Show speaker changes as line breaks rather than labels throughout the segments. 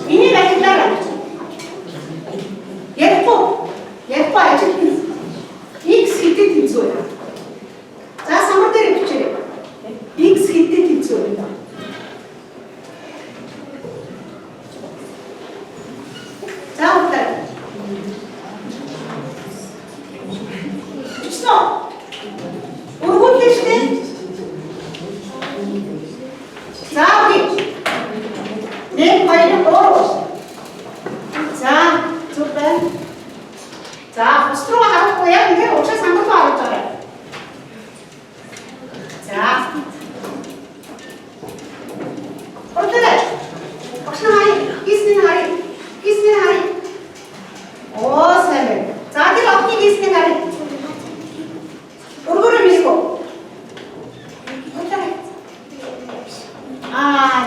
Ini ajillara. Yarpo ajil. X hitte tinsoya. За самар дээр бичээрэй. X хиттэй тэнцүү. За утаа. Бичсэн. Өргөдлөө штэ. За би. Нэг хоёр гурав. За зүгбэ. За өстрөө харахгүй яг ингэ уучаа самбар харж байгаа. За. Ордоо. Багшнаа гисний хари. Оо сайн. За тэр одны гисний хари. Өргөрөө миско.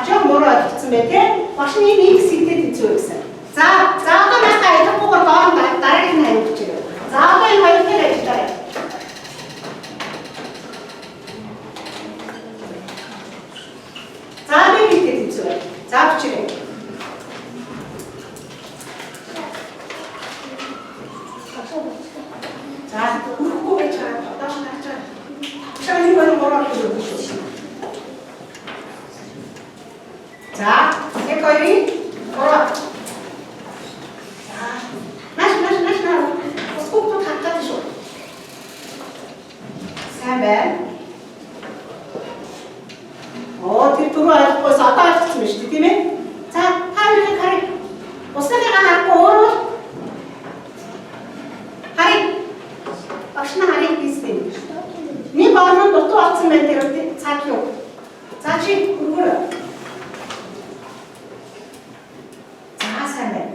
Жоо мороо гэсэн бэ те. Багшны нэг сэгтэй тэнцүү гэсэн. За одоо надад ойлгохгүйгээр доорн дараагийн хариу бичээрэй. За одоо энэ хоёр дээр ажиллаарай. За би хиттэй тэнцүү. За бичээрэй. За хүрхгүй байж байгаа. Доош гарч байгаа. Шааны хоёр мороо гэж. За яг хоёрын мороо. Скупто хатаад шүү. Сайн байна. Тэр түрүү ойлгохгүй одоо ойлгосон шүү дээ тийм ээ. За хари. Уснаа харахгүй өөрөө. Хари. Багшна хари хийсэн. Нэг орон дутуу атсан байх тэр цаг юу. За чи өргөрөө. За сайн байна.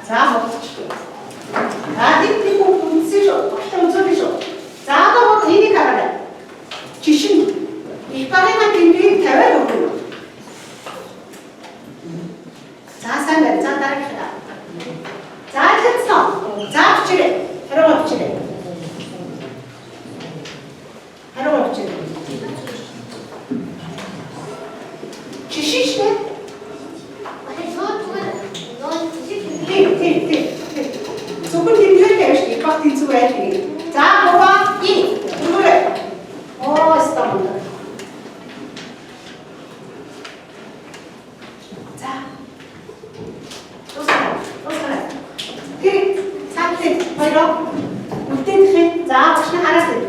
За болчихлоо. Нэг үнсэн шүү. Багштай үнсэн шүү. За одоо энийг хараарай. Жишин их багийн тэмдгийг тавиад өгнө. За сайн байна. За дараагийнхаа. За хэлсэн. За бичээрэй. Хариу бичээрэй. Жишин шүү. Зөвхөн тэмдэглэл тавьж их тэнцүү байж гэнэ. За гурван өргөрөө. Оо стамбул. За. Тусаа. Хэ цаатээ хоёроо үлдээх. За багшна хараас дээ.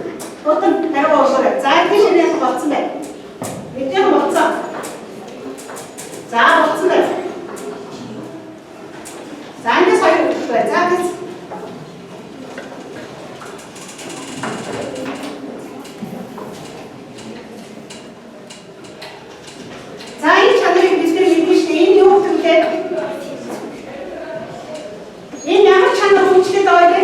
Утан хариу өргөрөө. За тийшээ болцсон байна. Мэдээ болцсон. За болцсон байна. За эндээс хоёр үлдээ. За гэж. За энэ чанарыг бид нар мэднэ шүү дээ. Энэ юу гэвэл энэ ямар чанар хүчтэй даа вэ?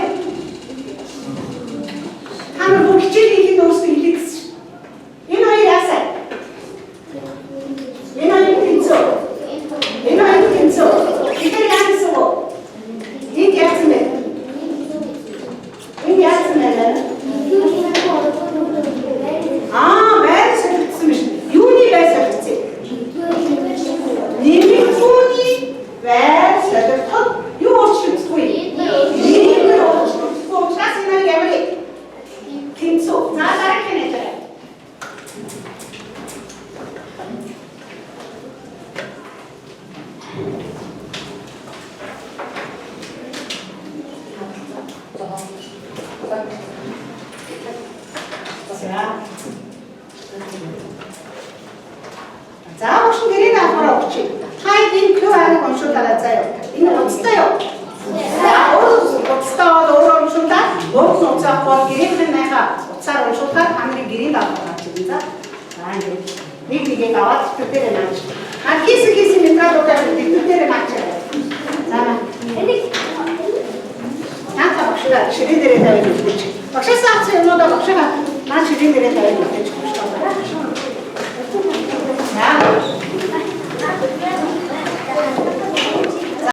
Хамаг хүчтэй хийх нь өөрсдөө хийх гэсэн. Энэ хоёр яасаа. Энэ хоёр тэнцүү. Тэр яасан уу? Энд яасан бэ? Байр солилцсон биш. Юуны байр солилцсон? Нэмэгдүүний байр солилцох юу өөрчлөгдөхгүй? Нэмэгдүүний өөрчлөгдөхгүй. Учраас энэ ямар тэнцүү. За дараагийн нэ. За 혹시 гэрээ авахаар өгч. Хай энэ QR-ыг уншуулаарай заяа. Энэ уцтай юу? Уцтай өөрөө уншуулаад өөр уцаа бол гэрэхнийхаа уцаар уншуулаад хамгийн гэрээ авах гэж байна. За ингэ нэг аваад төдөө наач. Кис метрал угаар төдөө наач. За энийг багшаа ширээ дээрээ тавьж өгч. Багшаа саац юмудаа багшаа наа ширээ дээрээ тавьж өгч.